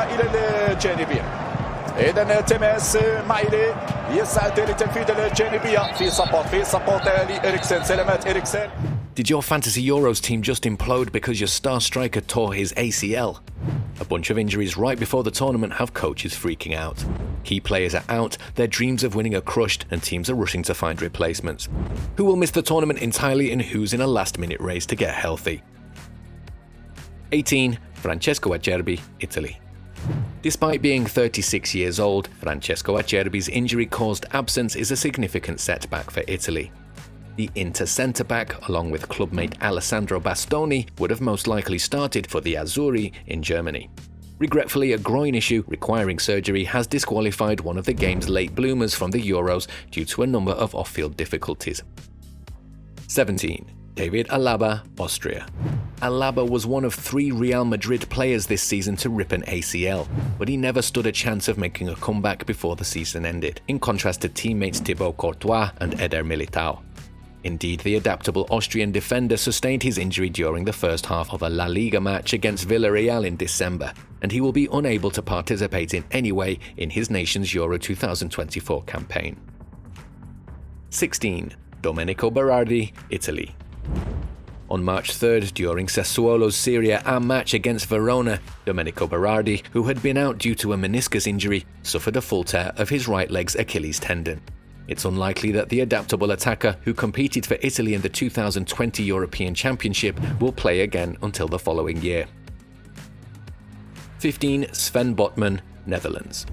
الكرة إلى الجانبية. إذا تماس مايلي يسعد لتنفيذ الجانبية في سبورت لإريكسن. سلامات إريكسن. Did your Fantasy Euros team just implode because your star striker tore his ACL? A bunch of injuries right before the tournament have coaches freaking out. Key players are out, their dreams of winning are crushed, and teams are rushing to find replacements. Who will miss the tournament entirely and who's in a last-minute race to get healthy? 18. Francesco Acerbi, Italy. Despite being 36 years old, Francesco Acerbi's injury-caused absence is a significant setback for Italy. The Inter centre-back, along with clubmate Alessandro Bastoni, would have most likely started for the Azzurri in Germany. Regretfully, a groin issue requiring surgery has disqualified one of the game's late bloomers from the Euros due to a number of off-field difficulties. 17. David Alaba, Austria. Alaba was one of 3 Real Madrid players this season to rip an ACL, but he never stood a chance of making a comeback before the season ended, in contrast to teammates Thibaut Courtois and Eder Militao. Indeed, the adaptable Austrian defender sustained his injury during the first half of a La Liga match against Villarreal in December, and he will be unable to participate in any way in his nation's Euro 2024 campaign. 16. Domenico Berardi, Italy. On March 3rd, during Sassuolo's Serie A match against Verona, Domenico Berardi, who had been out due to a meniscus injury, suffered a full tear of his right leg's Achilles tendon. It's unlikely that the adaptable attacker, who competed for Italy in the 2020 European Championship, will play again until the following year. 15. Sven Botman, Netherlands.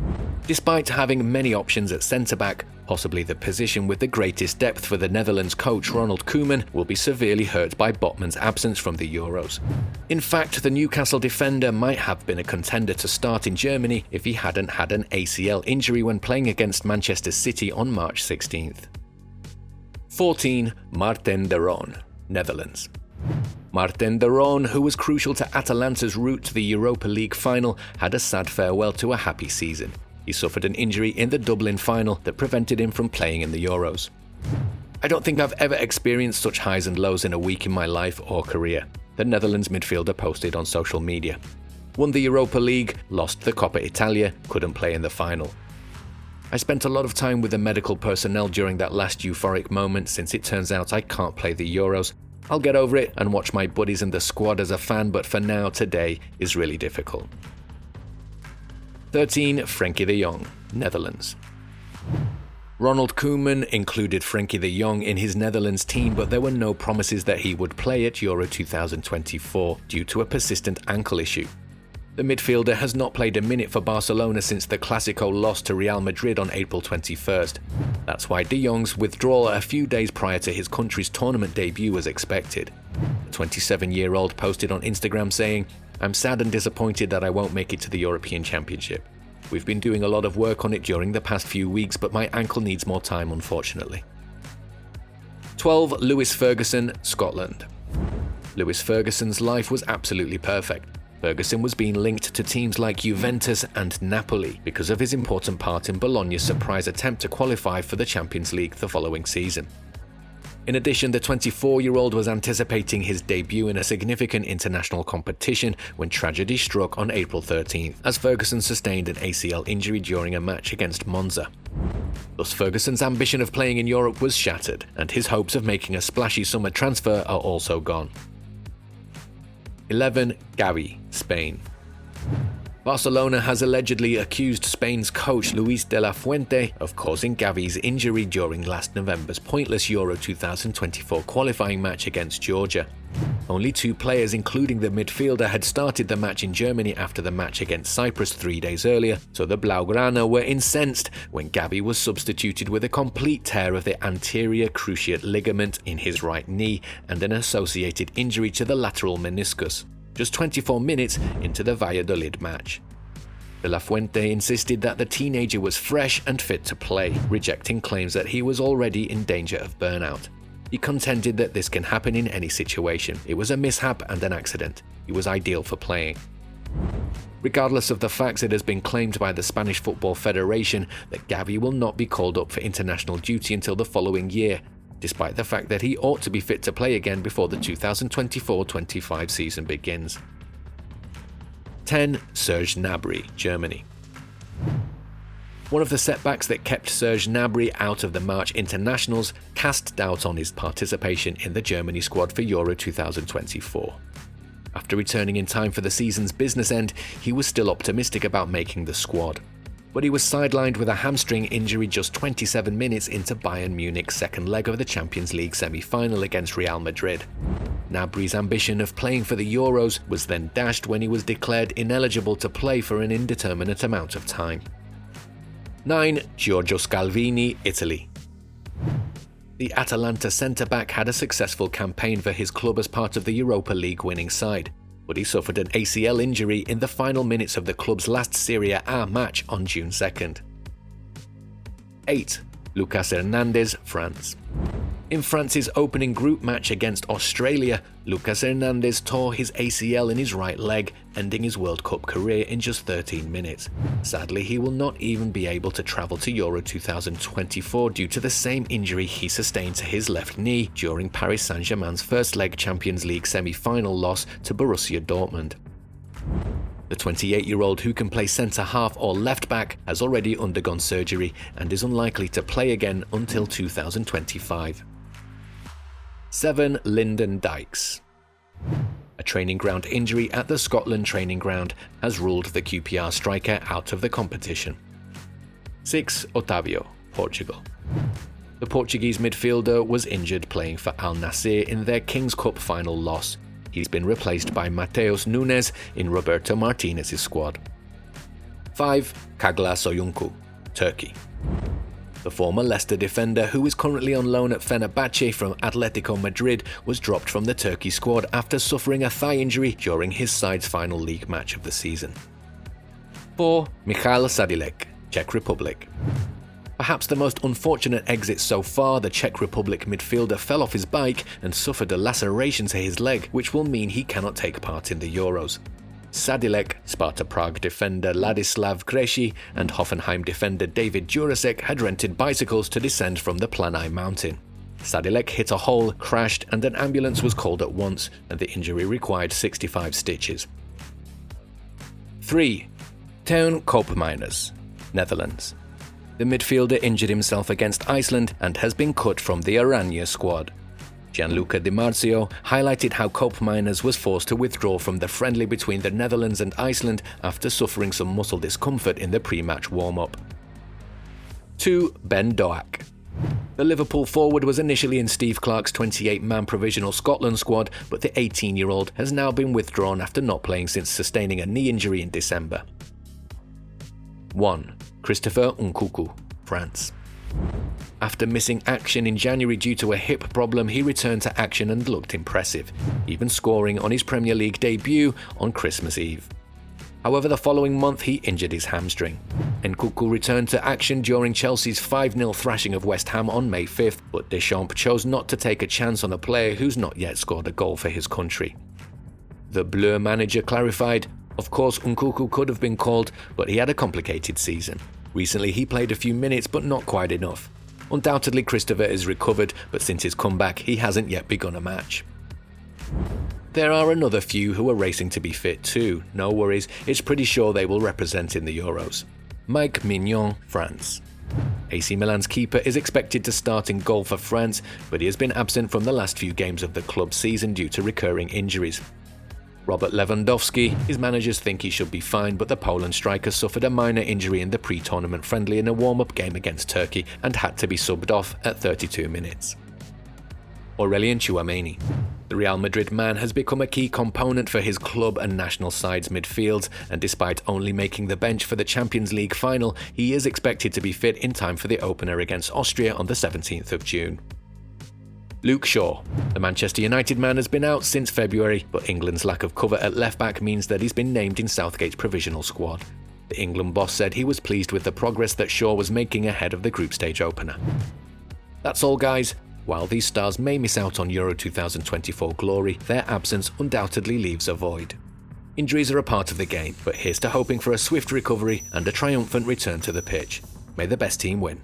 Despite having many options at centre-back, possibly the position with the greatest depth for the Netherlands coach Ronald Koeman will be severely hurt by Botman's absence from the Euros. In fact, the Newcastle defender might have been a contender to start in Germany if he hadn't had an ACL injury when playing against Manchester City on March 16th. 14. Marten de Roon, Netherlands. Marten de Roon, who was crucial to Atalanta's route to the Europa League final, had a sad farewell to a happy season. He suffered an injury in the Dublin final that prevented him from playing in the Euros. I don't think I've ever experienced such highs and lows in a week in my life or career, the Netherlands midfielder posted on social media. Won the Europa League, lost the Coppa Italia, couldn't play in the final. I spent a lot of time with the medical personnel during that last euphoric moment since it turns out I can't play the Euros. I'll get over it and watch my buddies in the squad as a fan, but for now, today is really difficult. 13. Frenkie de Jong, Netherlands. Ronald Koeman included Frenkie de Jong in his Netherlands team, but there were no promises that he would play at Euro 2024 due to a persistent ankle issue. The midfielder has not played a minute for Barcelona since the Clásico loss to Real Madrid on April 21st. That's why de Jong's withdrawal a few days prior to his country's tournament debut was expected. The 27-year-old posted on Instagram saying, "I'm sad and disappointed that I won't make it to the European Championship. We've been doing a lot of work on it during the past few weeks, but my ankle needs more time, unfortunately." 12. Lewis Ferguson, Scotland. Lewis Ferguson's life was absolutely perfect. Ferguson was being linked to teams like Juventus and Napoli because of his important part in Bologna's surprise attempt to qualify for the Champions League the following season. In addition, the 24-year-old was anticipating his debut in a significant international competition when tragedy struck on April 13th, as Ferguson sustained an ACL injury during a match against Monza. Thus, Ferguson's ambition of playing in Europe was shattered, and his hopes of making a splashy summer transfer are also gone. 11. Gavi, Spain. Barcelona has allegedly accused Spain's coach Luis de la Fuente of causing Gavi's injury during last November's pointless Euro 2024 qualifying match against Georgia. Only 2 players, including the midfielder, had started the match in Germany after the match against Cyprus 3 days earlier, so the Blaugrana were incensed when Gavi was substituted with a complete tear of the anterior cruciate ligament in his right knee and an associated injury to the lateral meniscus, just 24 minutes into the Valladolid match. De la Fuente insisted that the teenager was fresh and fit to play, rejecting claims that he was already in danger of burnout. He contended that this can happen in any situation. It was a mishap and an accident. He was ideal for playing. Regardless of the facts, it has been claimed by the Spanish Football Federation that Gavi will not be called up for international duty until the following year, despite the fact that he ought to be fit to play again before the 2024-25 season begins. 10. Serge Gnabry, Germany. One of the setbacks that kept Serge Gnabry out of the March internationals cast doubt on his participation in the Germany squad for Euro 2024. After returning in time for the season's business end, he was still optimistic about making the squad. But he was sidelined with a hamstring injury just 27 minutes into Bayern Munich's second leg of the Champions League semi-final against Real Madrid. Gnabry's ambition of playing for the Euros was then dashed when he was declared ineligible to play for an indeterminate amount of time. 9. Giorgio Scalvini, Italy. The Atalanta centre-back had a successful campaign for his club as part of the Europa League winning side, but he suffered an ACL injury in the final minutes of the club's last Serie A match on June 2nd. 8. Lucas Hernandez, France. In France's opening group match against Australia, Lucas Hernandez tore his ACL in his right leg, ending his World Cup career in just 13 minutes. Sadly, he will not even be able to travel to Euro 2024 due to the same injury he sustained to his left knee during Paris Saint-Germain's first-leg Champions League semi-final loss to Borussia Dortmund. The 28-year-old, who can play centre-half or left-back, has already undergone surgery and is unlikely to play again until 2025. 7. Lyndon Dykes. A training ground injury at the Scotland training ground has ruled the QPR striker out of the competition. 6. Otavio, Portugal. The Portuguese midfielder was injured playing for Al Nassr in their Kings Cup final loss. He's been replaced by Mateus Nunes in Roberto Martinez's squad. 5. Kagla Soyuncu, Turkey. The former Leicester defender, who is currently on loan at Fenerbahce from Atletico Madrid, was dropped from the Turkey squad after suffering a thigh injury during his side's final league match of the season. 4. Michal Sadilek, Czech Republic. Perhaps the most unfortunate exit so far, the Czech Republic midfielder fell off his bike and suffered a laceration to his leg, which will mean he cannot take part in the Euros. Sadilek, Sparta Prague defender Ladislav Krejci, and Hoffenheim defender David Jurasek had rented bicycles to descend from the Planai mountain. Sadilek hit a hole, crashed, and an ambulance was called at once, and the injury required 65 stitches. 3. Teun Koopmeiners, Netherlands. The midfielder injured himself against Iceland and has been cut from the Oranje squad. Gianluca Di Marzio highlighted how Koopmeiners was forced to withdraw from the friendly between the Netherlands and Iceland after suffering some muscle discomfort in the pre-match warm-up. 2. Ben Doak. The Liverpool forward was initially in Steve Clarke's 28-man provisional Scotland squad, but the 18-year-old has now been withdrawn after not playing since sustaining a knee injury in December. 1. Christopher Nkunku, France. After missing action in January due to a hip problem, he returned to action and looked impressive, even scoring on his Premier League debut on Christmas Eve. However, the following month he injured his hamstring. Nkunku returned to action during Chelsea's 5-0 thrashing of West Ham on May 5th, but Deschamps chose not to take a chance on a player who's not yet scored a goal for his country. The Bleu manager clarified, "Of course Nkunku could have been called, but he had a complicated season. Recently he played a few minutes, but not quite enough. Undoubtedly Christopher is recovered, but since his comeback he hasn't yet begun a match." There are another few who are racing to be fit too. No worries, it's pretty sure they will represent in the Euros. Mike Mignon, France. AC Milan's keeper is expected to start in goal for France, but he has been absent from the last few games of the club's season due to recurring injuries. Robert Lewandowski, his managers think he should be fine, but the Poland striker suffered a minor injury in the pre-tournament friendly in a warm-up game against Turkey and had to be subbed off at 32 minutes. Aurelien Tchouameni. The Real Madrid man has become a key component for his club and national side's midfield, and despite only making the bench for the Champions League final, he is expected to be fit in time for the opener against Austria on the 17th of June. Luke Shaw. The Manchester United man has been out since February, but England's lack of cover at left-back means that he's been named in Southgate's provisional squad. The England boss said he was pleased with the progress that Shaw was making ahead of the group stage opener. That's all, guys. While these stars may miss out on Euro 2024 glory, their absence undoubtedly leaves a void. Injuries are a part of the game, but here's to hoping for a swift recovery and a triumphant return to the pitch. May the best team win.